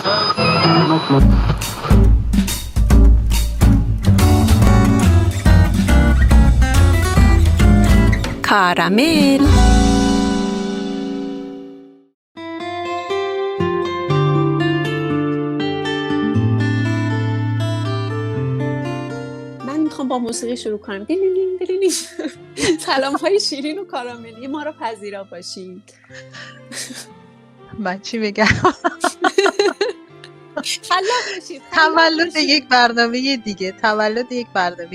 کارامل. من میخوام با موسیقی شروع کنم. دیلینگ دیلینگ. سلام های شیرین و کاراملی ما رو پذیرا باشین. من چی بگم؟ خلاق باشید. تولد یک برنامه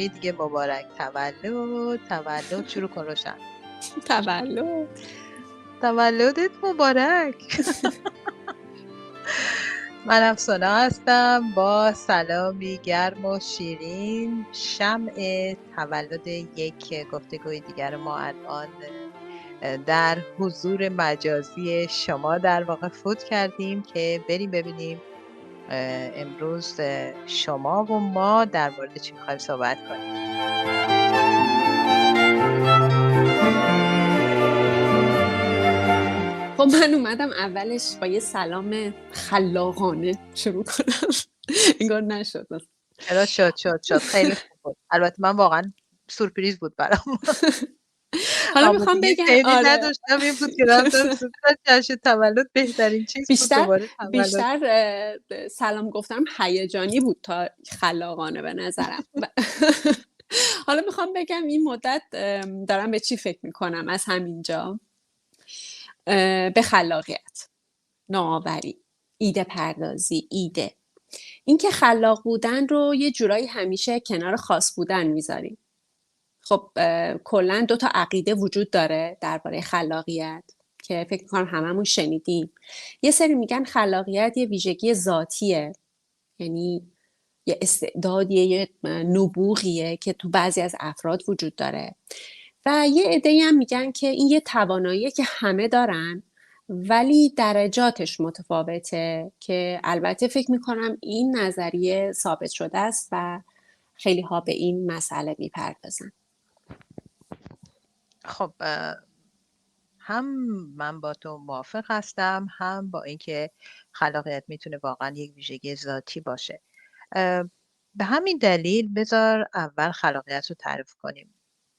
دیگه مبارک. تولد شروع کن روشن. تولدت مبارک. من افسانه هستم با سلامی گرم و شیرین. شمع تولد یک گفتگوی دیگر ما الان در حضور مجازی شما در واقع فوت کردیم که بریم ببینیم امروز شما و ما در مورد چی می‌خوایم صحبت کنیم. خب من اومدم اولش با یه سلام خلاقانه شروع کنم. انگار نشد. چرا شد خیلی خوب بود. البته من واقعا سورپرایز بود برام. حالا میخوام بگم نداشتم این بود که رفتم سوپر جشن تولد بهترین چیز بود. دوباره بیشتر سلام گفتم هیجانی بود تا خلاقانه به نظرم. حالا میخوام بگم این مدت دارم به چی فکر میکنم از همینجا، به خلاقیت، نوآوری، ایده پردازی، ایده. این که خلاق بودن رو یه جورایی همیشه کنار خاص بودن میذاریم. خب کلا 2 تا عقیده وجود داره درباره خلاقیت که فکر می‌کنم هممون شنیدیم. یه سری میگن خلاقیت یه ویژگی ذاتیه، یعنی یه استعدادیه، یه نبوغیه که تو بعضی از افراد وجود داره، و یه عده‌ای هم میگن که این یه تواناییه که همه دارن ولی درجاتش متفاوته، که البته فکر میکنم این نظریه ثابت شده است و خیلی ها به این مسئله میپردازن. خب هم من با تو موافق هستم، هم با اینکه خلاقیت میتونه واقعا یک ویژگی ذاتی باشه. به همین دلیل بذار اول خلاقیت رو تعریف کنیم.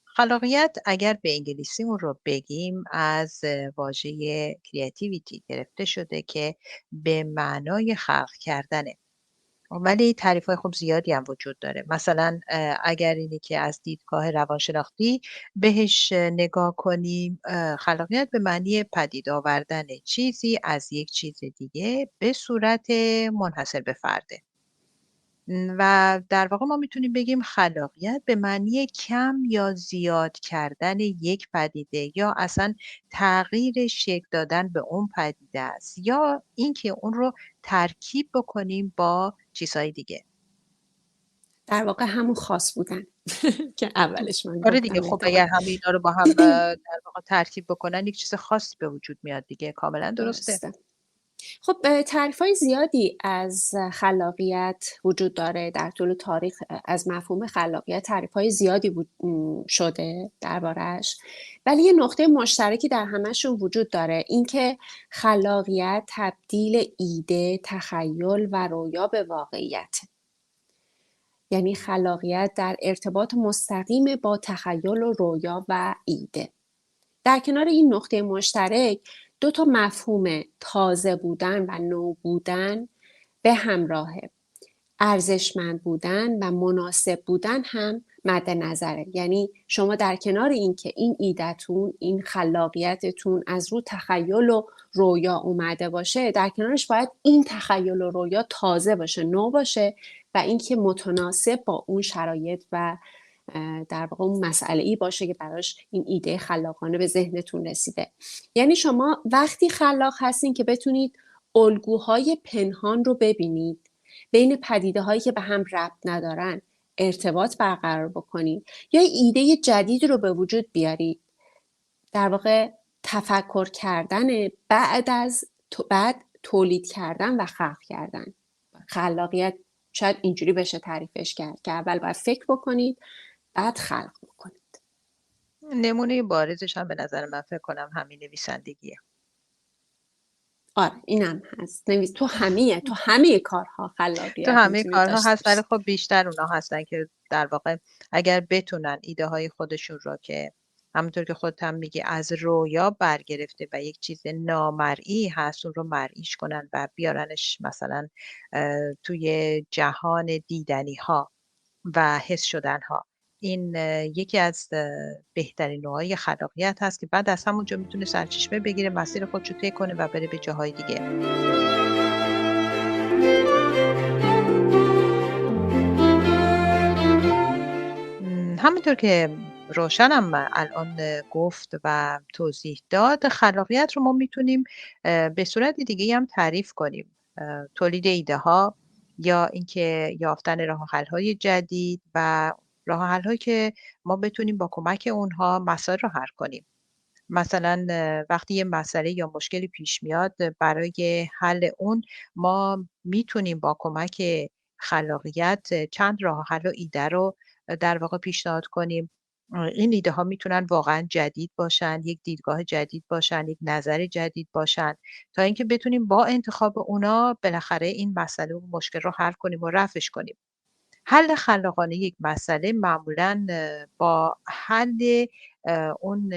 خلاقیت اگر به انگلیسی اون رو بگیم از واژه کریاتیویتی گرفته شده که به معنای خلق کردنه، ولی تعریف‌های خب زیادی هم وجود داره. مثلا اگر اینی که از دیدگاه روانشناختی بهش نگاه کنیم، خلاقیت به معنی پدید آوردن چیزی از یک چیز دیگه به صورت منحصر به فرده، و در واقع ما میتونیم بگیم خلاقیت به معنی کم یا زیاد کردن یک پدیده یا اصلا تغییر شکل دادن به اون پدیده است، یا اینکه اون رو ترکیب بکنیم با چیزهای دیگه. در واقع همون خاص بودن که اولش من آره گفتم. دیگه. خب اگر همه اینا رو با هم در واقع ترکیب بکنن یک چیز خاصی به وجود میاد دیگه. کاملا درسته. خب تعریف‌های زیادی از خلاقیت وجود داره در طول تاریخ. از مفهوم خلاقیت تعریف‌های زیادی شده دربارش، ولی یه نقطه مشترکی در همه‌شون وجود داره، اینکه خلاقیت تبدیل ایده، تخیل و رویا به واقعیت. یعنی خلاقیت در ارتباط مستقیم با تخیل و رویا و ایده. در کنار این نقطه مشترک 2 تا مفهوم تازه بودن و نو بودن به همراهه. ارزشمند بودن و مناسب بودن هم مد نظره. یعنی شما در کنار این که این ایده‌تون، این خلاقیتتون از رو تخیل و رویا اومده باشه، در کنارش باید این تخیل و رویا تازه باشه، نو باشه، و این که متناسب با اون شرایط و در واقع اون مسئله‌ای باشه که براش این ایده خلاقانه به ذهنتون رسیده. یعنی شما وقتی خلاق هستین که بتونید الگوهای پنهان رو ببینید، بین پدیده هایی که به هم ربط ندارن ارتباط برقرار بکنید، یا ایده جدید رو به وجود بیارید. در واقع تفکر کردن بعد تولید کردن و خلق کردن. خلاقیت شاید اینجوری بشه تعریفش کرد که اول باید فکر بکنید، بعد خلق بکنید. نمونه بارزش هم به نظر من فکر کنم همین نویسندگیه. آره اینم هست. تو همه کارها تو خلاقیت همه میتونید کارها داشته هست، ولی باشید. خب بیشتر اونا هستن که در واقع اگر بتونن ایده های خودشون رو که همونطور که خودت هم میگی از رویا برگرفته و یک چیز نامرئی هست اون رو مرئیش کنن و بیارنش مثلا توی جهان دیدنی ها و حس شدن ها. این یکی از بهترین نوعای خلاقیت هست که بعد از همونجا میتونه سرچشمه بگیره، مسیر خودشو طی کنه و بره به جاهای دیگه. همینطور که روشنم الان گفت و توضیح داد، خلاقیت رو ما میتونیم به صورت دیگه هم تعریف کنیم. تولید ایده ها یا اینکه یافتن راه حل های جدید و راه حل هایی که ما بتونیم با کمک اونها مسائل رو حل کنیم. مثلا وقتی یه مسئله یا مشکلی پیش میاد، برای حل اون ما میتونیم با کمک خلاقیت چند راه حل و ایده رو در واقع پیشنهاد کنیم. این ایده ها میتونن واقعا جدید باشن، یک دیدگاه جدید باشن، یک نظر جدید باشن، تا اینکه بتونیم با انتخاب اونا بالاخره این مسئله و مشکل رو حل کنیم و رفعش کنیم. حل خلاقانه یک مسئله معمولا با حل اون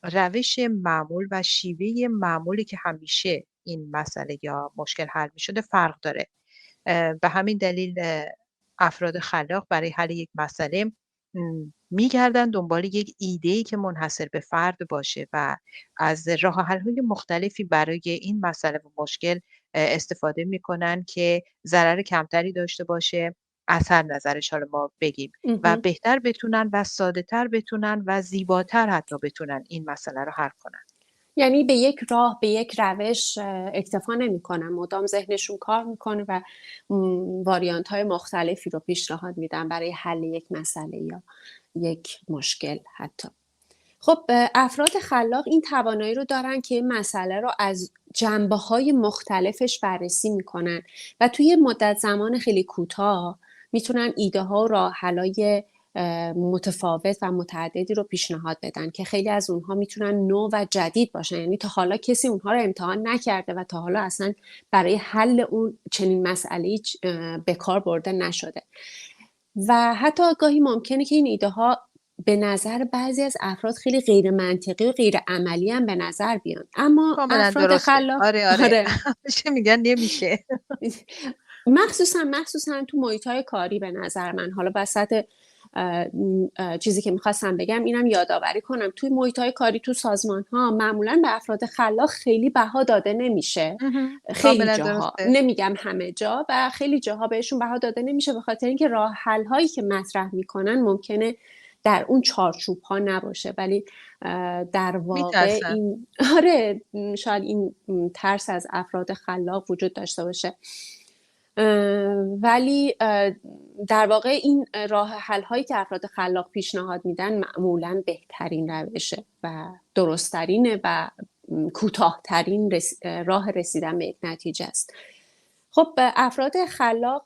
روش معمول و شیوه معمولی که همیشه این مسئله یا مشکل حل می‌شده فرق داره. به همین دلیل افراد خلاق برای حل یک مسئله میگردن دنبال یک ایده‌ای که منحصر به فرد باشه و از راه حل‌های مختلفی برای این مسئله و مشکل استفاده میکنن که ضرر کمتری داشته باشه، از هر نظرش حالا ما بگیم، و مهم. بهتر بتونن و ساده‌تر بتونن و زیباتر حتی بتونن این مسئله رو حل کنن. یعنی به یک راه، به یک روش اکتفا نمی‌کنن، مدام ذهنشون کار میکنه و واریانت های مختلفی رو پیشنهاد میدن برای حل یک مسئله یا یک مشکل حتی. خب افراد خلاق این توانایی رو دارن که مسئله رو از جنبه‌های مختلفش بررسی میکنن و توی مدت زمان خیلی کوتاه میتونن ایده ها و راه حل‌های متفاوت و متعددی رو پیشنهاد بدن که خیلی از اونها میتونن نو و جدید باشن، یعنی تا حالا کسی اونها رو امتحان نکرده و تا حالا اصلا برای حل اون چنین مسئله‌ای به کار برده نشده. و حتی گاهی ممکنه که این ایده ها به نظر بعضی از افراد خیلی غیر منطقی و غیر عملی هم به نظر بیان، اما کاملا افراد درسته. خلاق آره آره. آره چه میگن نمیشه. مخصوصا تو محیط‌های کاری به نظر من، حالا وسط چیزی که میخواستم بگم اینم یادآوری کنم، توی محیط‌های کاری تو سازمان ها معمولا به افراد خلاق خیلی بها داده نمیشه. خیلی کاملا جاها، درسته. نمیگم همه جا، و خیلی جاها بهشون بها داده نمیشه به خاطر اینکه راه حل هایی که مطرح میکنن ممکنه در اون چارچوب ها نباشه، ولی در واقع میترسن. این آره شاید این ترس از افراد خلاق وجود داشته باشه. ولی در واقع این راه حل هایی که افراد خلاق پیشنهاد میدن معمولا بهترین روشه و درستترینه و کوتاهترین راه رسیدن به یک نتیجه است. خب افراد خلاق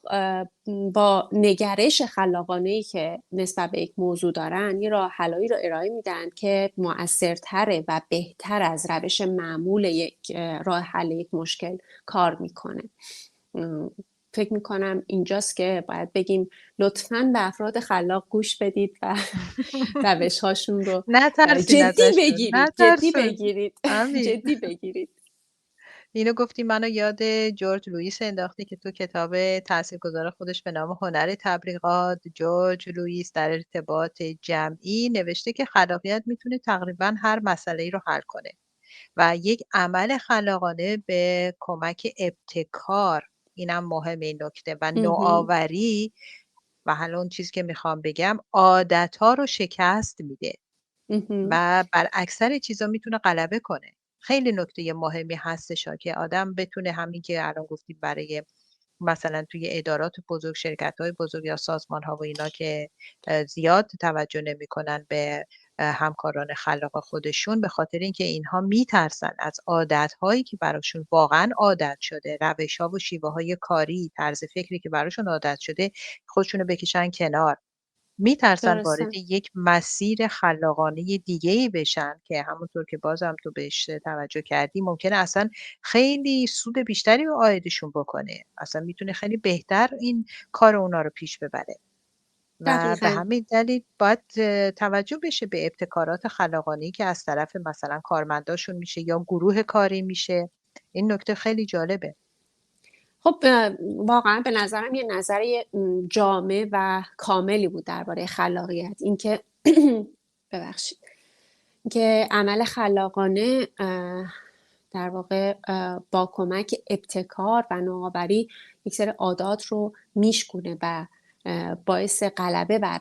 با نگرش خلاقانه‌ای که نسبت به یک موضوع دارن یه راه حلایی رو ارائه میدن که مؤثرتره و بهتر از روش معمول یک راه حل یک مشکل کار میکنه. فکر میکنم اینجاست که باید بگیم لطفاً به افراد خلاق گوش بدید و روش هاشون رو نترسین جدی ازشون، بگیرید جدی نترسین. بگیرید امین. جدی بگیرید. اینو گفتی منو یاد جورج لوئیس انداختی که تو کتاب تاثیرگذار خودش به نام هنر تبلیغات، جورج لوئیس در ارتباط جمعی نوشته که خلاقیت میتونه تقریبا هر مسئله ای رو حل کنه و یک عمل خلاقانه به کمک ابتکار، اینم مهم این نکته، و نوآوری و حالا اون چیزی که میخوام بگم عادت‌ها رو شکست میده و بر اکثر چیزا میتونه غلبه کنه. خیلی نکته مهمی هستش که آدم بتونه، همین که الان گفتیم برای مثلا توی ادارات بزرگ، شرکت‌های بزرگ یا سازمان‌ها و اینا که زیاد توجه نمی‌کنن به همکاران خلاق خودشون، به خاطر اینکه اینها میترسن از عادت‌هایی که براشون واقعا عادت شده، روش‌ها و شیوه‌های کاری، طرز فکری که براشون عادت شده، خودشونو بکشن کنار میترسن وارد درسته. یک مسیر خلاقانه دیگه‌ای بشن که همونطور که بازم تو بهش توجه کردی ممکنه اصلا خیلی سود بیشتری به عایدشون بکنه، اصلا میتونه خیلی بهتر این کار اونا رو پیش ببره و به دقیقا. همین دلیل باید توجه بشه به ابتکارات خلاقانه‌ای که از طرف مثلا کارمنداشون میشه یا گروه کاری میشه. این نکته خیلی جالبه. خب واقعا به نظرم یه نظر جامع و کاملی بود درباره خلاقیت. اینکه ببخشید، که عمل خلاقانه در واقع با کمک ابتکار و نوآوری یک سری عادات رو میشکونه و باعث غلبه بر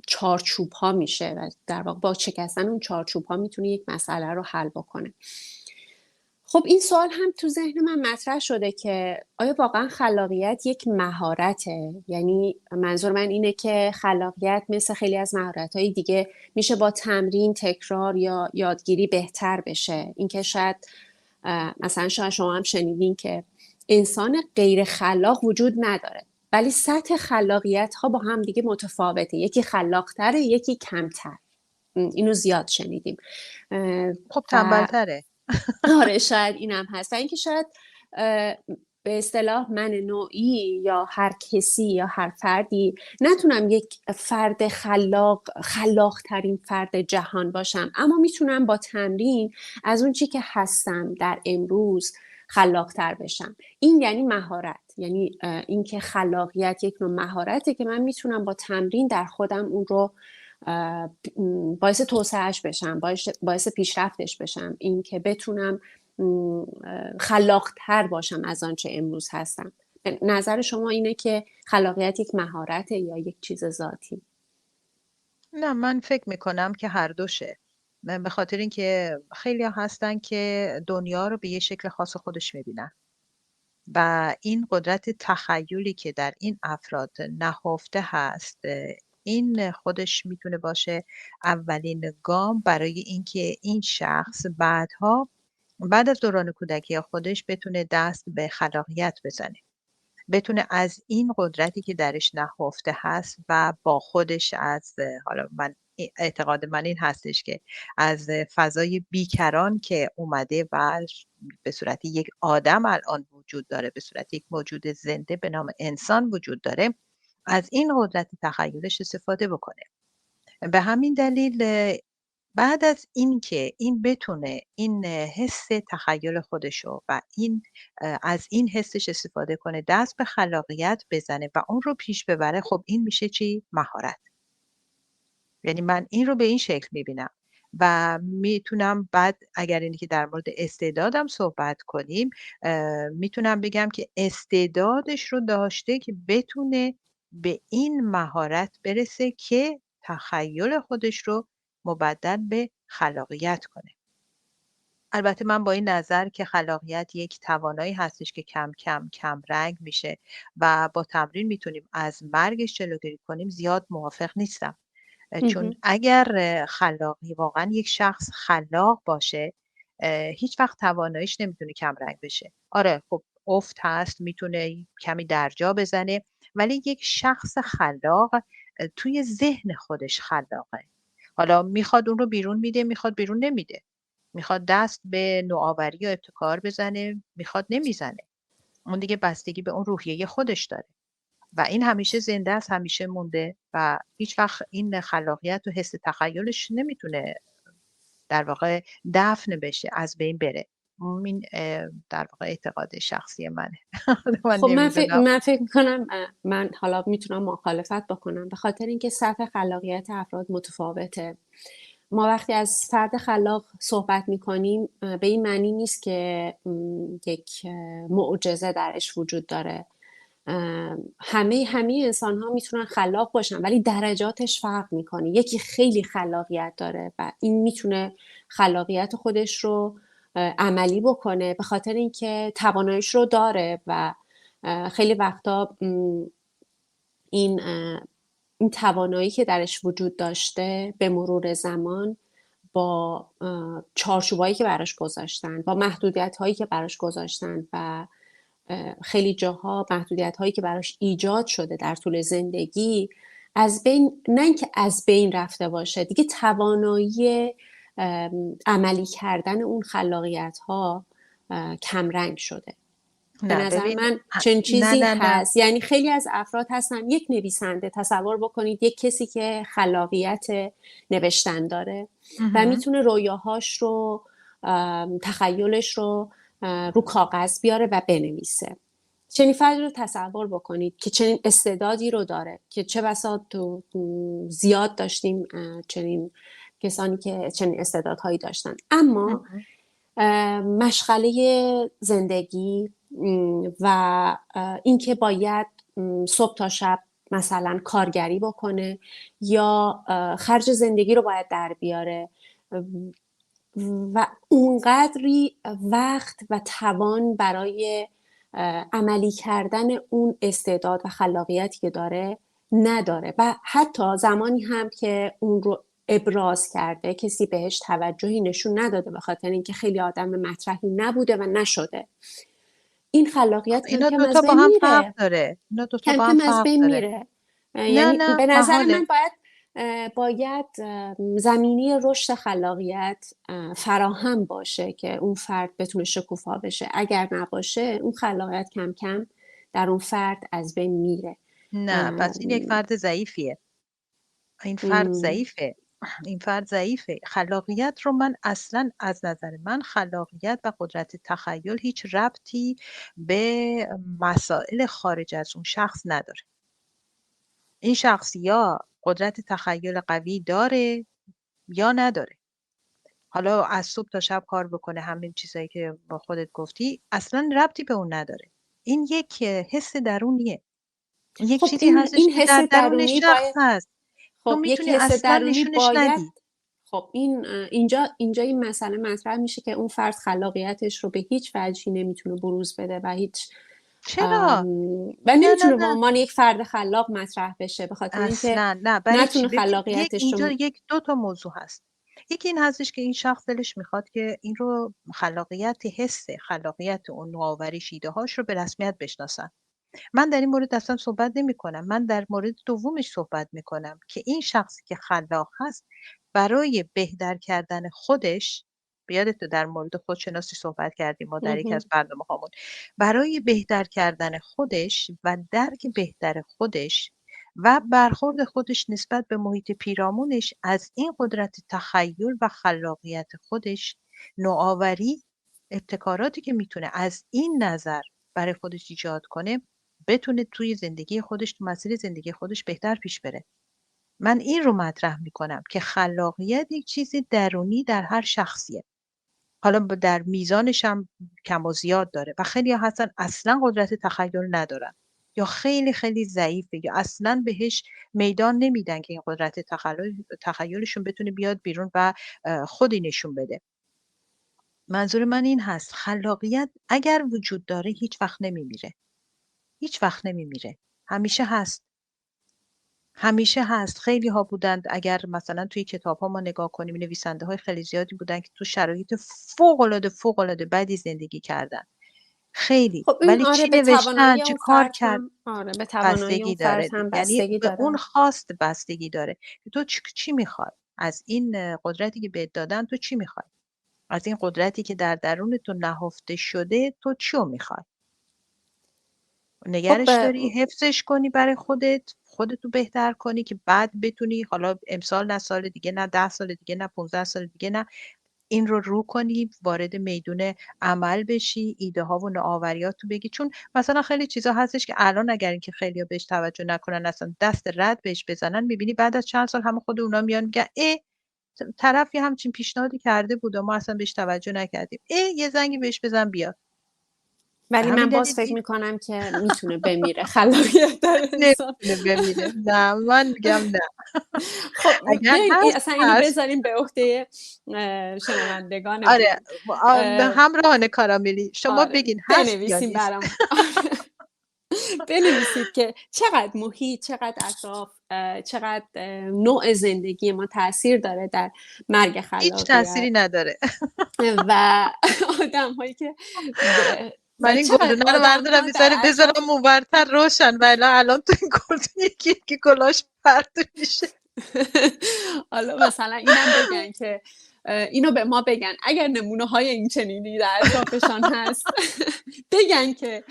چارچوب ها میشه و در واقع با شکستن اون چارچوب ها میتونه یک مسئله رو حل بکنه. خب این سوال هم تو ذهن من مطرح شده که آیا واقعا خلاقیت یک مهارته؟ یعنی منظور من اینه که خلاقیت مثل خیلی از مهارت‌های دیگه میشه با تمرین، تکرار یا یادگیری بهتر بشه. این که شاید مثلا شاید شما هم شنیدین که انسان غیر خلاق وجود نداره، ولی سطح خلاقیت ها با هم دیگه متفاوته، یکی خلاقتره یکی کمتر. اینو زیاد شنیدیم. خب و تنبلتره. آره شاید اینم هست و اینکه شاید به اصطلاح من نوعی یا هر کسی یا هر فردی نتونم یک فرد خلاق ترین فرد جهان باشم، اما میتونم با تمرین از اون چی که هستم در امروز خلاق تر بشم. این یعنی مهارت، یعنی اینکه خلاقیت یک نوع مهارته که من میتونم با تمرین در خودم اون رو باعث توسعهش بشم، باعث پیشرفتش بشم، این که بتونم خلاقتر باشم از آنچه امروز هستم. نظر شما اینه که خلاقیت یک مهارته یا یک چیز ذاتی؟ نه، من فکر میکنم که هر دوشه. من به خاطر اینکه خیلی هستن که دنیا رو به یه شکل خاص خودش میبینن و این قدرت تخیلی که در این افراد نهفته هست، این خودش میتونه باشه اولین گام برای اینکه این شخص بعد از دوران کودکی خودش بتونه دست به خلاقیت بزنه، بتونه از این قدرتی که درش نهفته هست و با خودش از حالا من اعتقاد من این هستش که از فضای بیکران که اومده و به صورت یک آدم الان وجود داره، به صورت یک موجود زنده به نام انسان وجود داره، از این قدرت تخیلش استفاده بکنه. به همین دلیل بعد از اینکه این بتونه این حس تخیل خودشو و این از این حسش استفاده کنه، دست به خلاقیت بزنه و اون رو پیش ببره، خب این میشه چی؟ مهارت. یعنی من این رو به این شکل میبینم و میتونم بعد اگر اینی که در مورد استعدادم صحبت کنیم، میتونم بگم که استعدادش رو داشته که بتونه به این مهارت برسه که تخیل خودش رو مبدل به خلاقیت کنه. البته من با این نظر که خلاقیت یک توانایی هستش که کم کم کم رنگ میشه و با تمرین میتونیم از مرگش جلوگیری کنیم، زیاد موافق نیستم. چون اگر خلاقی واقعا یک شخص خلاق باشه، هیچ وقت تواناییش نمیتونه کم رنگ بشه. آره خب افت هست، میتونه کمی درجا بزنه، ولی یک شخص خلاق توی ذهن خودش خلاقه. حالا میخواد اون رو بیرون میده، میخواد بیرون نمیده، میخواد دست به نوآوری و ابتکار بزنه، میخواد نمیزنه. اون دیگه بستگی به اون روحیه خودش داره و این همیشه زنده است، همیشه مونده و هیچ وقت این خلاقیت و حس تخیلش نمیتونه در واقع دفن بشه، از بین بره. این در واقع اعتقاد شخصی منه. من خب نمیدونم. من فکر میکنم من حالا میتونم مخالفت بکنم، به خاطر اینکه سطح خلاقیت افراد متفاوته. ما وقتی از فرد خلاق صحبت میکنیم به این معنی نیست که یک معجزه درش وجود داره. همه انسان ها میتونن خلاق باشن ولی درجاتش فرق میکنه. یکی خیلی خلاقیت داره و این میتونه خلاقیت خودش رو عملی بکنه به خاطر اینکه تواناییش رو داره و خیلی وقتا این این توانایی که درش وجود داشته به مرور زمان با چارچوبایی که براش گذاشتن، با محدودیت هایی که براش گذاشتن و خیلی جاها محدودیت هایی که براش ایجاد شده در طول زندگی نه اینکه از بین رفته باشه دیگه، توانایی عملی کردن اون خلاقیت ها کمرنگ شده. به نه نظر ببین من ه- چنین نه چیزی نه نه هست. یعنی خیلی از افراد هستن، یک نویسنده، تصور بکنید یک کسی که خلاقیت نوشتن داره و مهم. میتونه رویاهاش رو، تخیلش رو رو کاغذ بیاره و بنویسه. چنین فردی رو تصور بکنید که چنین استعدادی رو داره، که چه بسا تو زیاد داشتیم چنین کسانی که چنین استعدادهایی داشتن، اما مهم. مشغله زندگی و اینکه باید صبح تا شب مثلا کارگری بکنه یا خرج زندگی رو باید در بیاره و اونقدری وقت و توان برای عملی کردن اون استعداد و خلاقیتی که داره نداره، و حتی زمانی هم که اون رو ابراز کرده کسی بهش توجهی نشون نداده، به خاطر اینکه خیلی آدم مطرحی نبوده و نشده. این خلاقیت کم اینا کم دوتا از با بین هم فرق میره. داره، اینا دوتا کم با هم کم از فرق بین داره. میره. نه یعنی نه به نظر من محاله. باید زمینه رشد خلاقیت فراهم باشه که اون فرد بتونه شکوفا بشه. اگر نباشه اون خلاقیت کم کم در اون فرد از بین میره. نه پس این یک فرد ضعیفیه. این فرد ضعیفه. این فرد ضعیفه. خلاقیت رو من اصلا، از نظر من خلاقیت و قدرت تخیل هیچ ربطی به مسائل خارج از اون شخص نداره. این شخص یا قدرت تخیل قوی داره یا نداره. حالا از صبح تا شب کار بکنه، همین چیزایی که با خودت گفتی، اصلا ربطی به اون نداره. این یک حس درونیه. یک خب چیزی هستش این که حس در درون درونی شخص باید، هست. تو خب یک میتونی حس اصلا درونی نشونش باید، ندی. خب اینجا این مسئله مطرح میشه که اون فرد خلاقیتش رو به هیچ وجهی نمیتونه بروز بده و هیچ چرا؟ و نه نه نمیتونه به نه عنوان یک فرد خلاق مطرح بشه، به خاطر اینکه اصلا نه. برای چی؟ نتونه ببین خلاقیتش اینجا رو. دو تا موضوع هست. یکی این هستش که این شخص دلش میخواد که این رو خلاقیت، حس خلاقیت اون، نوآوریش، ایده هاش رو به رسمیت بشناسن. من در این مورد اصلا صحبت نمی کنم. من در مورد دومش صحبت می کنم که این شخصی که خلاق هست برای بهتر کردن خودش، بیادت در مورد خودشناسی صحبت کردیم ما در یکی از برنامه هامون، برای بهتر کردن خودش و درک بهتر خودش و برخورد خودش نسبت به محیط پیرامونش، از این قدرت تخیل و خلاقیت خودش، نوآوری، ابتکاراتی که میتونه از این نظر برای خودش ایجاد کنه، بتونه توی زندگی خودش، تو مسیر زندگی خودش بهتر پیش بره. من این رو مطرح میکنم که خلاقیت یک چیزی درونی در هر شخصیه. حالا در میزانش هم کم و زیاد داره و خیلی هستن اصلا قدرت تخیل ندارن، یا خیلی خیلی ضعیفه، یا اصلا بهش میدان نمیدن که این قدرت تخیلشون بتونه بیاد بیرون و خودی نشون بده. منظور من این هست خلاقیت اگر وجود داره هیچ وقت نمیمیره. هیچ وقت نمیمیره. همیشه هست. همیشه هست. خیلی ها بودند، اگر مثلا توی کتاب ها ما نگاه کنیم، نویسنده های خیلی زیادی بودن که تو شرایط فوق العاده بدی زندگی کردن. خیلی. خب این ولی آره چی به نوشتن، توانایی چه اون کار فرد کرد، هم، آره به توانایی اون بستگی فرد داره. هم یعنی بستگی به اون داره. خواست بستگی داره که تو چی میخوای از این قدرتی که بهت دادن. تو چی میخوای از این قدرتی که در درون تو نهفته شده؟ تو چیو میخوای؟ خب نگرش داری حفظش کنی برای خودتو بهتر کنی که بعد بتونی، حالا امسال نه، سال دیگه نه، 10 سال دیگه نه، 15 سال دیگه نه، این رو کنی، وارد میدون عمل بشی، ایده ها و نوآوریات رو بگی. چون مثلا خیلی چیزا هستش که الان اگر اینکه خیلی بهش توجه نکنن، اصلا دست رد بهش بزنن، میبینی بعد از چند سال همه خود اونا میان میگن طرف یه همچین پیشنهادی کرده بود و ما اصلا بهش توجه نکردیم، یه زنگی بهش بزن بیاد. به ولی همین من باز دلیل فکر میکنم که میتونه بمیره خلاقیت در انسان. نمیتونه بمیره. نه من میگم نه. خب اگر بیاین هست اصلا اینو هست. بذاریم به عهده شنوندگانمون. آره همراهان کاراملی، شما آره بگین هست یا بنویسیم نیست. برامون. بنویسید که چقدر محیط، چقدر اطراف، چقدر نوع زندگی ما تاثیر داره در مرگ هیچ خلاقیت تأثیری نداره. و آدم هایی که من این گلدونا رو بردارم بذارم اونورتر روشن، ولی الان تو این گلدون یکی کلاش پرت میشه. حالا مثلا اینم بگن که اینو به ما بگن اگر نمونه های این چنینی در اطرافشان هست بگن که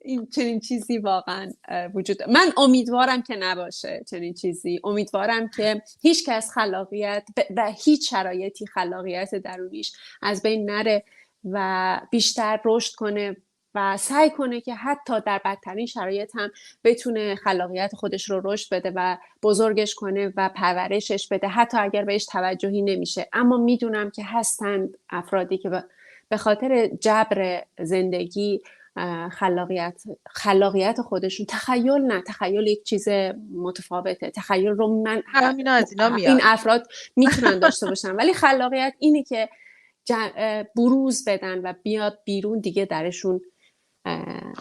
این چنین چیزی واقعا وجود. من امیدوارم که نباشه چنین چیزی. امیدوارم که هیچ کس خلاقیت و هیچ شرایطی خلاقیت درونیش از بین نره و بیشتر رشد کنه و سعی کنه که حتی در بدترین شرایط هم بتونه خلاقیت خودش رو رشد بده و بزرگش کنه و پرورشش بده، حتی اگر بهش توجهی نمیشه. اما میدونم که هستند افرادی که به خاطر جبر زندگی خلاقیت خودشون، تخیل یک چیز متفاوته. تخیل رو من این افراد میتونن داشته باشن، ولی خلاقیت اینه که بروز بدن و بیاد بیرون دیگه درشون.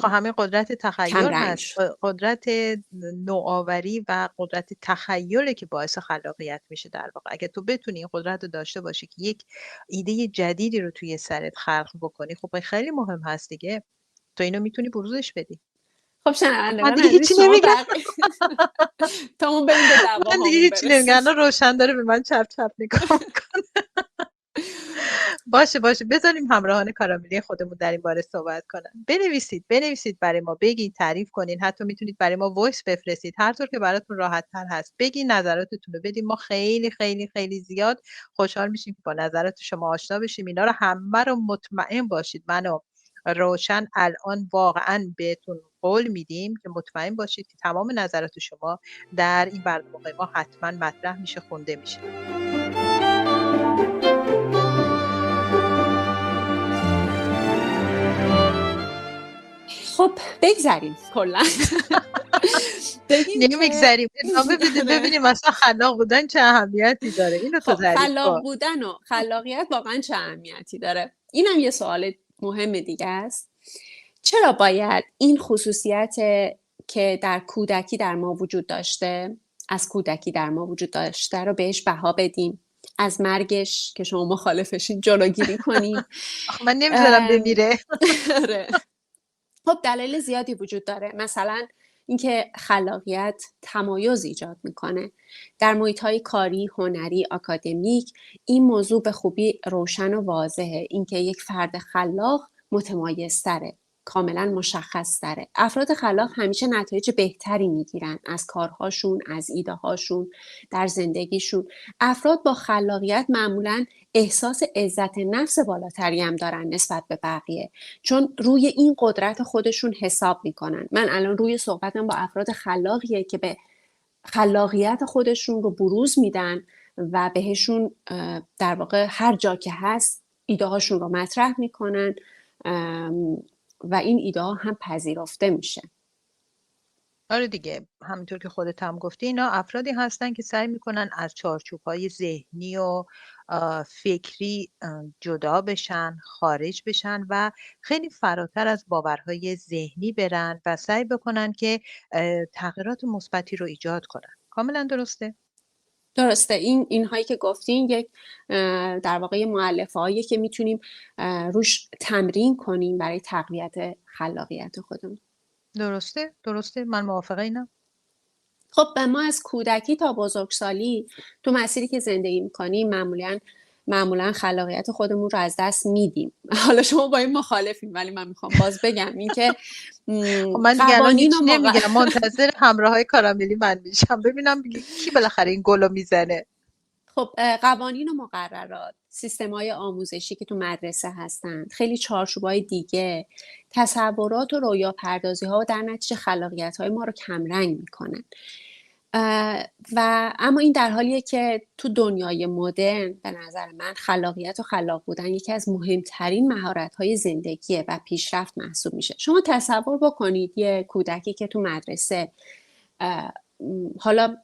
همین قدرت تخیل هست، قدرت نوآوری و قدرت تخیله که باعث خلاقیت میشه. در واقع اگه تو بتونی این قدرت رو داشته باشی که یک ایده جدیدی رو توی سرت خلق بکنی، خب خیلی مهم هست دیگه. تو اینو میتونی بروزش بدی. خب شنوندگان دیگه هیچی نمیگم. تا اون بریم به دعوا من دیگه هیچی نمیگم. روشن داره به من چپ چپ نگاه میکنه. باشه بذاریم همراهان کاراملی خودمون در این باره صحبت کنن. بنویسید برای ما، بگید، تعریف کنین، حتی میتونید برای ما وایس بفرستید، هر طور که براتون راحت تر هست. بگید نظراتتون رو بدید. ما خیلی خیلی خیلی زیاد خوشحال میشیم که با نظرات شما آشنا بشیم. اینا رو همه رو مطمئن باشید من و روشن الان واقعا بهتون قول میدیم که مطمئن باشید که تمام نظرات شما در این برنامه ما حتما مطرح میشه، خونده میشه. خب بگذاریم کلا نمیگذاریم ادامه بده ببینیم مثلا خلاق بودن چه اهمیتی داره. اینو تو تعریف کن. خلاق بودن و خلاقیت واقعا چه اهمیتی داره؟ اینم یه سوال مهم دیگه است. چرا باید این خصوصیت که در کودکی در ما وجود داشته، از کودکی در ما وجود داشته رو بهش بها بدیم، از مرگش که شما مخالفشین جلوگیری کنیم؟ من نمیذارم بمیره. خب دلایل زیادی وجود داره. مثلا اینکه خلاقیت تمایز ایجاد میکنه در محیط‌های کاری، هنری، آکادمیک. این موضوع به خوبی روشن و واضحه. اینکه یک فرد خلاق متمایزتره، کاملا مشخص تره. افراد خلاق همیشه نتایج بهتری میگیرن از کارهاشون، از ایده هاشون در زندگیشون. افراد با خلاقیت معمولاً احساس عزت نفس بالاتری هم دارن نسبت به بقیه، چون روی این قدرت خودشون حساب میکنن. من الان روی صحبتم با افراد خلاقیه که به خلاقیت خودشون رو بروز میدن و بهشون در واقع هر جا که هست ایده هاشون رو مطرح میکنن و این ایده ها هم پذیرفته میشه. آره دیگه، همینطور که خودت هم گفتی اینا افرادی هستن که سعی میکنن از چارچوب‌های ذهنی و فکری جدا بشن، خارج بشن و خیلی فراتر از باورهای ذهنی برن و سعی بکنن که تغییرات مثبتی رو ایجاد کنن. کاملا درسته؟ درسته. این هایی که گفتین یک در واقع مؤلفه هایی که میتونیم روش تمرین کنیم برای تقویت خلاقیت خودمون. درسته من موافقه اینم. خب ما از کودکی تا بزرگسالی تو مسیری که زندگی میکنیم معمولا خلاقیت خودمون رو از دست میدیم. حالا شما با این مخالفین، ولی من میخوام باز بگم این که من دیگه الان هیچ نمیگم، منتظر همراهای کاراملی من میشم ببینم کی بالاخره این گلو میزنه. خب قوانین و مقررات، سیستم‌های آموزشی که تو مدرسه هستن، خیلی چارچوب‌های دیگه، تصورات و رویا پردازی‌ها و در نتیجه خلاقیت‌های ما رو کمرنگ میکنن. و اما این در حالیه که تو دنیای مدرن به نظر من خلاقیت و خلاق بودن یکی از مهمترین مهارت‌های زندگیه و پیشرفت محسوب میشه. شما تصور بکنید یه کودکی که تو مدرسه حالا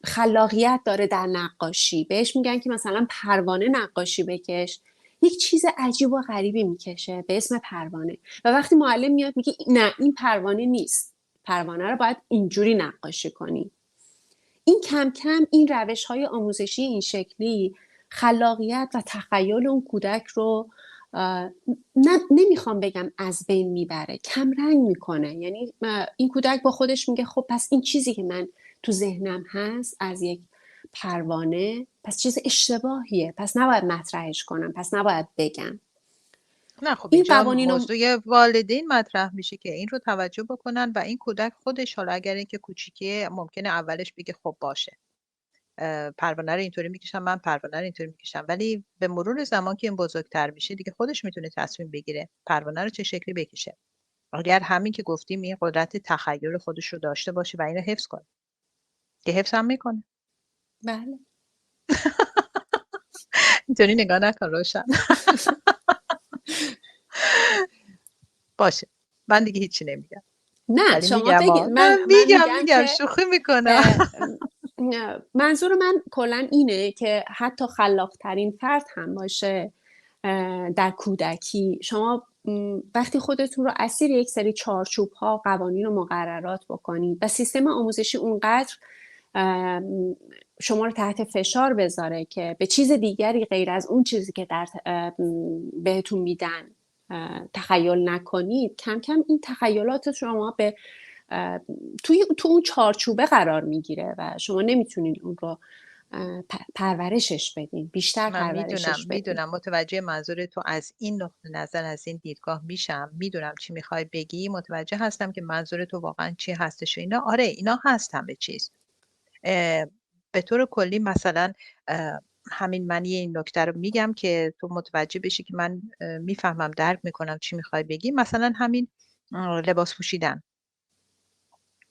خلاقیت داره در نقاشی، بهش میگن که مثلا پروانه نقاشی بکش، یک چیز عجیب و غریبی میکشه به اسم پروانه و وقتی معلم میاد میگه نه این پروانه نیست، پروانه رو باید اینجوری نقاشی کنی. این کم کم این روش های آموزشی این شکلی خلاقیت و تخیل اون کودک رو نمیخوام بگم از بین میبره، کم رنگ میکنه. یعنی این کودک با خودش میگه خب پس این چیزی که من تو ذهنم هست از یک پروانه پس چیز اشتباهیه، پس نباید مطرحش کنم، پس نباید بگم. نه خب این اینجا قوانین موضوع والدین مطرح میشه که این رو توجه بکنن و این کودک خودش، حالا اگر اینکه کوچیکه ممکنه اولش بگه خب باشه پروانه رو اینطوری میکشم، من پروانه رو اینطوری میکشم، ولی به مرور زمان که این بزرگتر میشه دیگه خودش میتونه تصمیم بگیره پروانه رو چه شکلی بکشه، اگر همین که گفتیم این قدرت تخیل خودش رو داشته باشه و اینو حفظ کنه که حفظ هم میکنه. بله. اینطوری نگاه نکن روشن. باشه من دیگه هیچی نمیگم، نه ولی شما میگم بگید، نه من میگم میگم که شوخی میکنم. منظور من کلا اینه که حتی خلاقترین فرد هم باشه در کودکی، شما وقتی خودتون رو اسیر یک سری چارچوب ها، قوانین و مقررات بکنید و سیستم آموزشی اونقدر شما رو تحت فشار بذاره که به چیز دیگری غیر از اون چیزی که بهتون میدن تخیل نکنید، کم کم این تخیلات شما به تو اون چارچوبه قرار میگیره و شما نمیتونید اون رو پرورشش بدین، بیشتر من پرورشش بدین. میدونم متوجه منظور تو از این نقطه نظر، از این دیدگاه میشم، میدونم چی میخوای بگی، متوجه هستم که منظور تو واقعا چی هستش و اینا. آره اینا هست همه چیز. به طور کلی مثلا همین من این نکته رو میگم که تو متوجه بشی که من میفهمم، درک میکنم چی میخوای بگی. مثلا همین لباس پوشیدن،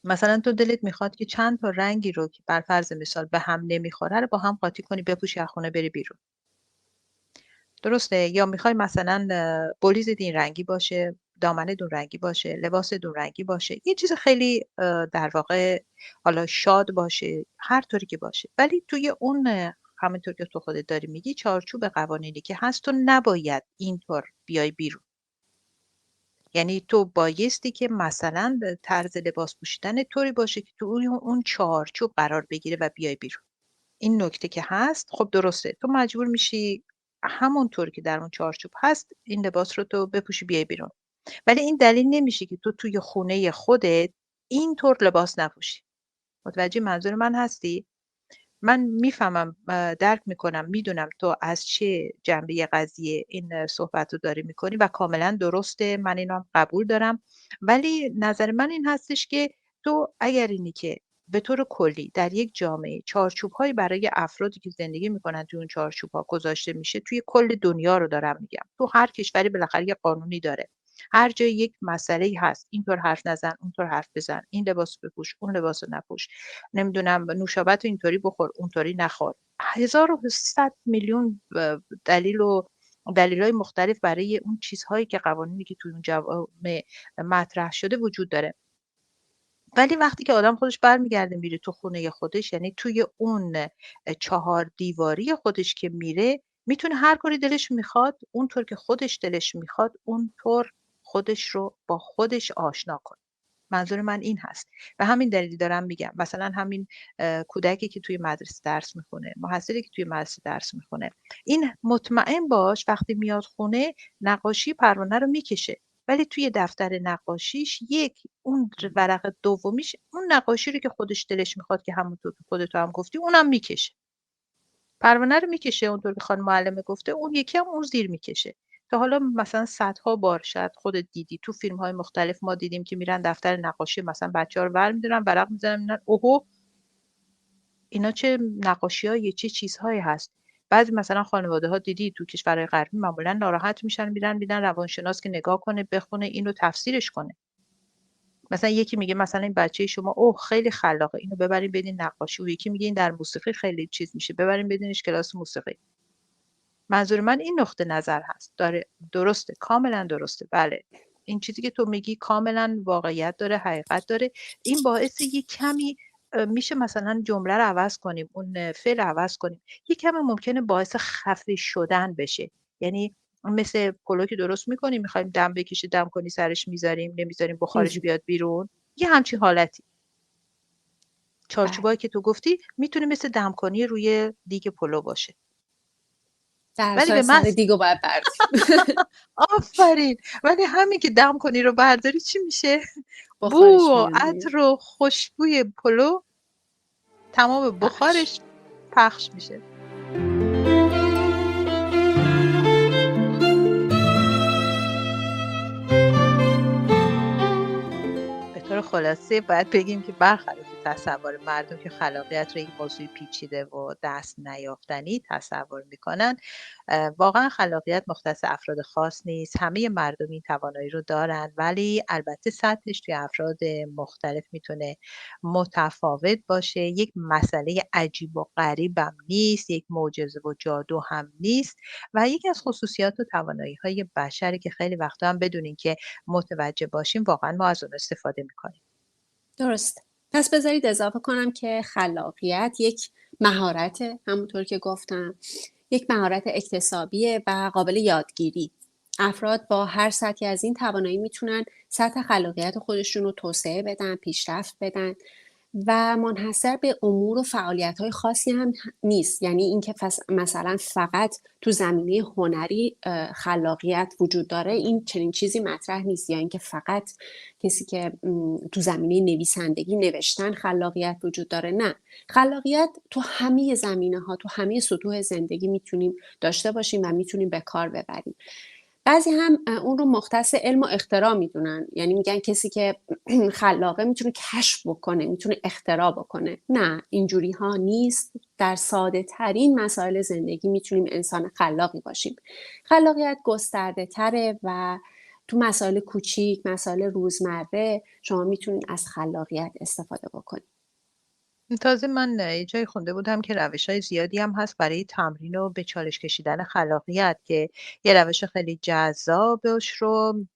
مثلا تو دلت میخواد که چند تا رنگی رو که بر فرض مثال به هم نمیخوره رو با هم قاطی کنی بپوشی از خونه بری بیرون، درسته؟ یا میخوای مثلا بلیز این رنگی باشه، دامن دون رنگی باشه، لباس دون رنگی باشه، یه چیز خیلی در واقع حالا شاد باشه، هر طوری که باشه، ولی توی اون همونطور که تو خودت داری میگی چارچوب قوانینی که هست تو نباید اینطور بیای بیرون. یعنی تو بایستی که مثلا طرز لباس پوشیدن طوری باشه که تو اون چارچوب قرار بگیره و بیای بیرون. این نکته که هست خب درسته، تو مجبور میشی همونطور که در اون چارچوب هست این لباس رو تو بپوشی بیای بیرون، ولی این دلیل نمیشه که تو توی خونه خودت اینطور لباس نپوشی. متوجه منظور من هستی؟ من میفهمم، درک میکنم، میدونم تو از چه جنبه قضیه این صحبت رو داری میکنی و کاملا درسته، من اینو هم قبول دارم، ولی نظر من این هستش که تو اگر اینی که به طور کلی در یک جامعه چارچوب‌هایی برای افرادی که زندگی میکنن توی اون چارچوب‌ها گذاشته میشه، توی کل دنیا رو دارم میگم، تو هر کشوری بالاخره یه قانونی داره، هر جای یک مسئله هست اینطور حرف نزن، اونطور حرف بزن، این لباس بپوش، اون لباس نپوش، نمیدونم نوشابت اینطوری بخور، اونطوری نخور، 1100 میلیون دلیل و دلایل مختلف برای اون چیزهایی که قوانینی که توی اون جوامع مطرح شده وجود داره. ولی وقتی که آدم خودش برمیگرده میره تو خونه خودش، یعنی توی اون 4 دیواری خودش که میره، میتونه هر کاری دلش میخواد اونطور که خودش دلش میخواد اونطور خودش رو با خودش آشنا کنه. منظور من این هست. به همین دلیل دارم میگم مثلا همین کودکی که توی مدرسه درس میخونه، محصلی که توی مدرسه درس میخونه، این مطمئن باش وقتی میاد خونه نقاشی پروانه رو میکشه، ولی توی دفتر نقاشیش اون ورق دومیش اون نقاشی رو که خودش دلش میخواد که همونطور که خودت هم گفتی اونم میکشه، پروانه رو میکشه اونطور که خانم معلمه گفته، اون یکی هم اون زیر میکشه. تا حالا مثلا صدها بار شاید خودت دیدی تو فیلم های مختلف ما دیدیم که میرن دفتر نقاشی مثلا بچه ها رو برمیدارن ورق میزنن میرن اوهو اینا چه نقاشی های چه چیزهایی هست. بعضی مثلا خانواده ها دیدی تو کشورهای غربی معمولا ناراحت میشن میرن روانشناس که نگاه کنه بخونه اینو تفسیرش کنه. مثلا یکی میگه مثلا این بچه شما اوه خیلی خلاقه اینو ببرین بدین نقاشی، و یکی میگه این در موسیقی خیلی چیز میشه ببرین بدینش کلاس موسیقی. منظور من این نقطه نظر هست، داره درسته، کاملا درسته، بله این چیزی که تو میگی کاملا واقعیت داره، حقیقت داره. این باعث یه کمی میشه مثلا جمله رو عوض کنیم، اون فعل عوض کنیم، یه کمی ممکنه باعث خفه شدن بشه. یعنی مثل پلو که درست میکنیم میخوایم دم بکشه دم کنی سرش میذاریم نمیذاریم بخارش بیاد بیرون، یه همچین حالتی. بله. چارچوبایی که تو گفتی میتونه مثل دمکنی روی دیگ پلو باشه. در ولی به سر محض دیگو باید برداریم. آفرین، ولی همین که دم کنی رو برداری چی میشه؟ بو بخارش و میاد بیرون. عطر و خوشبوی پلو تمام بخش. بخارش پخش میشه. به طور خلاصه باید بگیم که برخلاف تصور مردم که خلاقیت رو یک موضوع پیچیده و دست نیافتنی تصور میکنن، واقعا خلاقیت مختص افراد خاص نیست. همه مردم این توانایی رو دارن، ولی البته سطحش توی افراد مختلف میتونه متفاوت باشه. یک مسئله عجیب و غریب هم نیست، یک معجزه و جادو هم نیست و یکی از خصوصیات و توانایی های بشری که خیلی وقتا هم بدون اینکه متوجه باشیم واقعا ما از اون استفاده میکنیم. درست. پس بذارید اضافه کنم که خلاقیت یک مهارته، همونطور که گفتم، یک مهارت اکتسابیه و قابل یادگیری. افراد با هر سطحی از این توانایی میتونن سطح خلاقیت خودشون رو توسعه بدن، پیشرفت بدن و منحصر به امور و فعالیت‌های خاصی هم نیست. یعنی اینکه مثلا فقط تو زمینه هنری خلاقیت وجود داره، این چنین چیزی مطرح نیست، یا اینکه فقط کسی که تو زمینه نویسندگی نوشتن خلاقیت وجود داره. نه، خلاقیت تو همه زمینه‌ها، تو همه سطوح زندگی میتونیم داشته باشیم و میتونیم به کار ببریم. بعضی هم اون رو مختص علم و اختراع میدونن، یعنی میگن کسی که خلاقه میتونه کشف بکنه، میتونه اختراع بکنه. نه، اینجوری ها نیست. در ساده ترین مسائل زندگی میتونیم انسان خلاقی باشیم. خلاقیت گسترده تره و تو مسائل کوچیک، مسائل روزمره شما میتونید از خلاقیت استفاده بکنید. تازه من یه جایی خونده بودم که روش‌های زیادی هم هست برای تمرین و به چالش کشیدن خلاقیت، که یه روش خیلی جذابش رو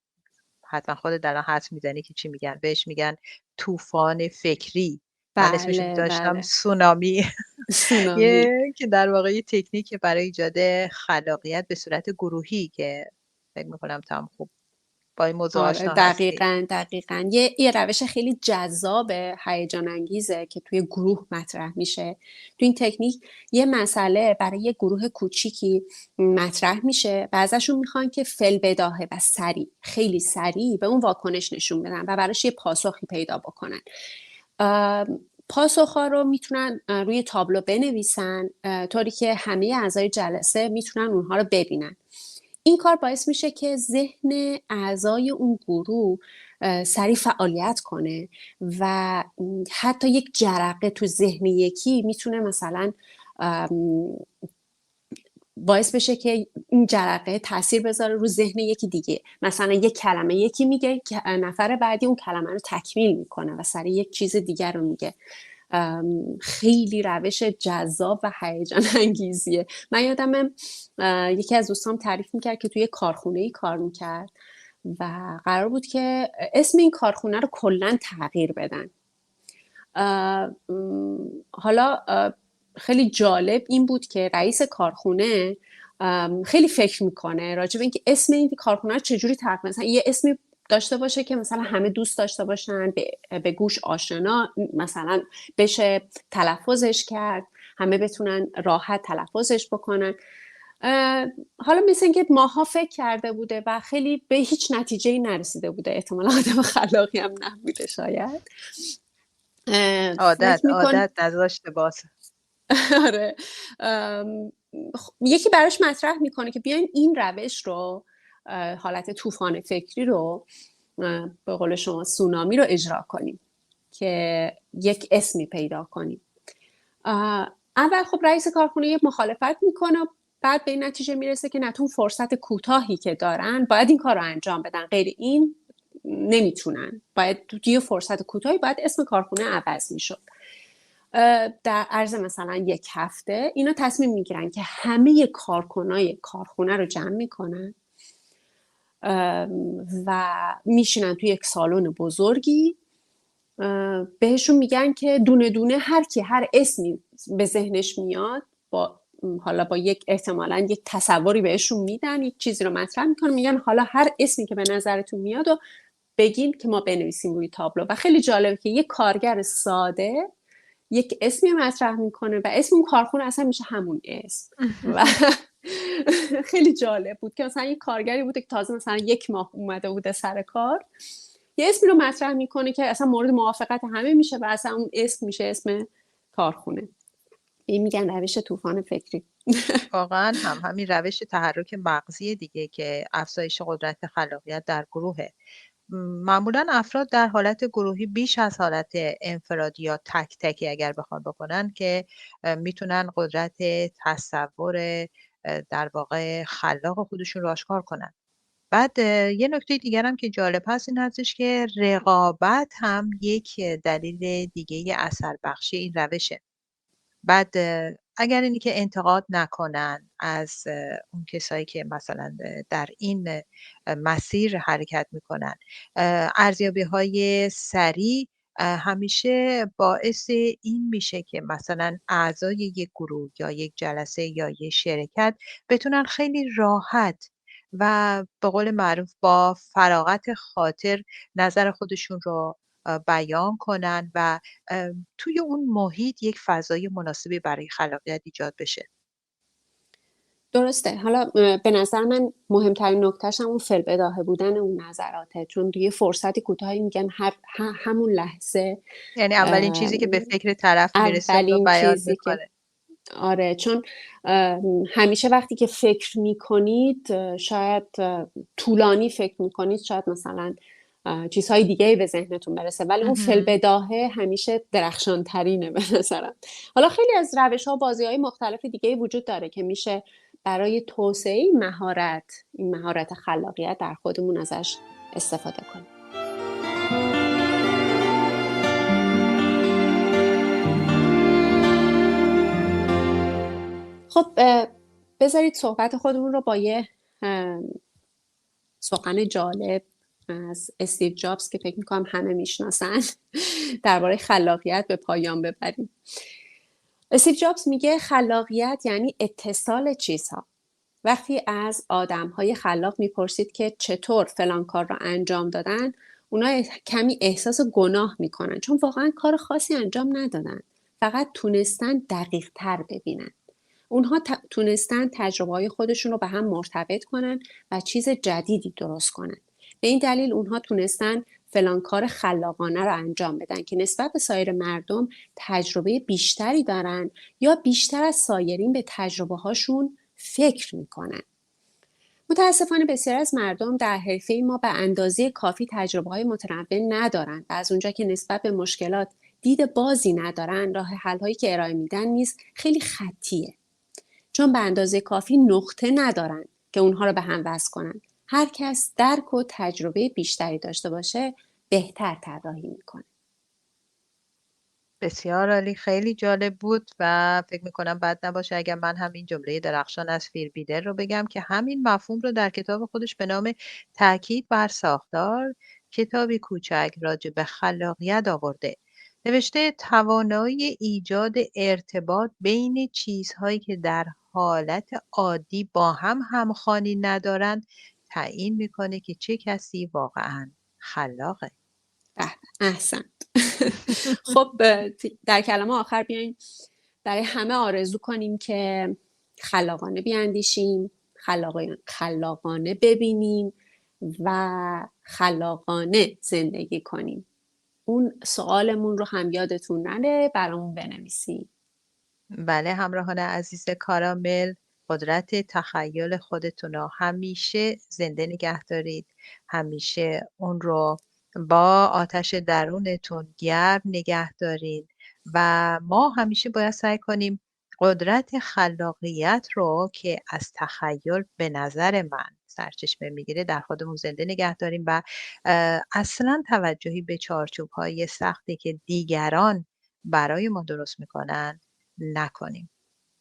حتما خودت الان حدس میزنی که چی میگن بهش. میگن طوفان فکری. من اسمش رو بله داشتم بله. سونامی. سونامی. که در واقع یه تکنیک برای ایجاد خلاقیت به صورت گروهی که فکر میکنم تو هم خوب با این موضوع آره، آشنا هستی. دقیقاً یه روش خیلی جذاب، هیجان انگیزه که توی گروه مطرح میشه. تو این تکنیک یه مسئله برای یه گروه کوچیکی مطرح میشه و ازشون میخوان که فی‌البداهه و سریع، خیلی سریع به اون واکنش نشون بدن و براش یه پاسخی پیدا بکنن. پاسخ‌ها رو میتونن روی تابلو بنویسن طوری که همه اعضای جلسه میتونن اونها رو ببینن. این کار باعث میشه که ذهن اعضای اون گروه سریع فعالیت کنه و حتی یک جرقه تو ذهن یکی میتونه مثلا باعث بشه که این جرقه تاثیر بذاره رو ذهن یکی دیگه. مثلا یک کلمه یکی میگه که نفر بعدی اون کلمه رو تکمیل میکنه و سریع یک چیز دیگر رو میگه. خیلی روش جذاب و هیجان انگیزیه. من یادم یکی از دوستام تعریف میکرد که توی کارخونه‌ای کار میکرد و قرار بود که اسم این کارخونه رو کلاً تغییر بدن. حالا خیلی جالب این بود که رئیس کارخونه خیلی فکر میکنه راجع به اینکه اسم این کارخونه رو چجوری تغییر، مثلا یه اسمی داشته باشه که مثلا همه دوست داشته باشن، به گوش آشنا مثلا بشه تلفظش کرد، همه بتونن راحت تلفظش بکنن. حالا مثل اینکه ماها فکر کرده بوده و خیلی به هیچ نتیجه‌ای نرسیده بوده. احتمالا آدم خلاقی هم نبوده شاید. فکر میکن عادت نداشته باشه. آره. یکی براش مطرح میکنه که بیاین این روش رو، حالت طوفان فکری رو، به قول شما سونامی رو اجرا کنیم که یک اسمی پیدا کنیم. اول خب رئیس کارخونه یه مخالفت میکنه، بعد به این نتیجه میرسه که نتون فرصت کوتاهی که دارن باید این کار رو انجام بدن، غیر این نمیتونن. باید توی فرصت کوتاهی باید اسم کارخونه عوض میشد. در عرض مثلا یک هفته اینا تصمیم میگیرن که همه کارکنای کارخونه رو جمع میکنن و میشینن توی یک سالن بزرگی. بهشون میگن که دونه دونه هر اسمی به ذهنش میاد، حالا با یک احتمالاً یک تصوری بهشون میدن، یک چیزی رو مطرح میکنن، میگن حالا هر اسمی که به نظرتون میاد و بگین که ما بنویسیم روی تابلو. و خیلی جالبه که یک کارگر ساده یک اسمی مطرح میکنه و اسم اون کارخونه اصلا میشه همون اسم. و خیلی جالب بود که مثلا یک کارگری بوده که تازه مثلا 1 ماه اومده بوده سر کار، یه اسمی رو مطرح میکنه که اصلا مورد موافقت همه میشه و اصلا اون اسم میشه اسم کارخونه. این میگن روش طوفان فکری. واقعا همین روش تحرک مغزی دیگه که افزایش قدرت خلاقیت در گروهه. معمولا افراد در حالت گروهی بیش از حالت انفرادی یا تک تکی اگر بخوان بکنن که میتونن قدرت تصور در واقع خلاق خودشون رو آشکار کنن. بعد یه نکته دیگر هم که جالب هست این هستش که رقابت هم یک دلیل دیگه اثر بخشی این روشه. بعد اگر اینی که انتقاد نکنن از اون کسایی که مثلا در این مسیر حرکت میکنن، ارزیابی های سریع همیشه باعث این میشه که مثلا اعضای یک گروه یا یک جلسه یا یک شرکت بتونن خیلی راحت و به قول معروف با فراغت خاطر نظر خودشون رو بیان کنن و توی اون محیط یک فضای مناسبی برای خلاقیت ایجاد بشه. درسته. حالا به نظر من مهمترین نکتهش هم اون فی‌البداهه بودن اون نظراته، چون توی فرصتی کوتاهی میگن همون لحظه یعنی اولین چیزی که به فکر طرف میرسه اون رو اولین بیان چیزی که میکنه. آره، چون همیشه وقتی که فکر میکنید شاید طولانی فکر میکنید، شاید مثلا چیزهای دیگه به ذهنتون برسه، ولی اون فی‌البداهه همیشه درخشان ترینه به نظرم. حالا خیلی از روش ها بازی های مختلف دیگه وجود داره که میشه برای توسعه این مهارت خلاقیت در خودمون ازش استفاده کنیم. خب بذارید صحبت خودمون رو با یه سخن جالب از استیو جابز که فکر میکنم همه میشناسن درباره خلاقیت به پایان ببریم. استیو جابز میگه خلاقیت یعنی اتصال چیزها. وقتی از آدم‌های خلاق میپرسید که چطور فلان کار رو انجام دادن، اونا کمی احساس گناه میکنن، چون واقعا کار خاصی انجام ندادن، فقط تونستن دقیق تر ببینن. اونها تونستن تجربه‌های خودشون رو به هم مرتبط کنن و چیز جدیدی درست کنن. به این دلیل اونها تونستن فلان کار خلاقانه رو انجام بدن که نسبت به سایر مردم تجربه بیشتری دارن یا بیشتر از سایرین به تجربه هاشون فکر میکنن. متاسفانه بسیار از مردم در حرفه ما به اندازه کافی تجربه های متنوع ندارن و از اونجا که نسبت به مشکلات دید بازی ندارن، راه حل هایی که ارائه میدن نیز خیلی خطیه، چون به اندازه کافی نقطه ندارن که اونها رو به هم وصل کنن. هر کس درک و تجربه بیشتری داشته باشه بهتر طراحی میکنه. بسیار عالی، خیلی جالب بود و فکر میکنم بد نباشه اگر من همین جمله درخشان از فیربیدر رو بگم که همین مفهوم رو در کتاب خودش به نام تاکید بر ساختار، کتابی کوچک راجع به خلاقیت آورده. نوشته توانایی ایجاد ارتباط بین چیزهایی که در حالت عادی با هم همخوانی ندارند تعیین میکنه که چه کسی واقعا خلاقه. احسنت. خب در کلمه آخر بیاین برای همه آرزو کنیم که خلاقانه بیاندیشیم، خلاقانه ببینیم و خلاقانه زندگی کنیم. اون سوالمون رو هم یادتون نره برامون بنویسیم. بله همراهان عزیز کارامل، قدرت تخیل خودتون رو همیشه زنده نگه دارید. همیشه اون رو با آتش درونتون گرم نگه دارید و ما همیشه باید سعی کنیم قدرت خلاقیت رو که از تخیل به نظر من سرچشمه میگیره در خودمون زنده نگه داریم و اصلا توجهی به چارچوب‌های سختی که دیگران برای ما درست میکنن نکنیم.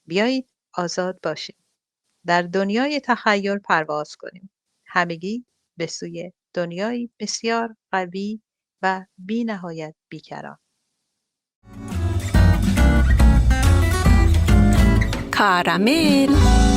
بیایید آزاد باشیم. در دنیای تخیل پرواز کنیم. همگی به سوی دنیایی بسیار قوی و بی نهایت بیکران. کارامل.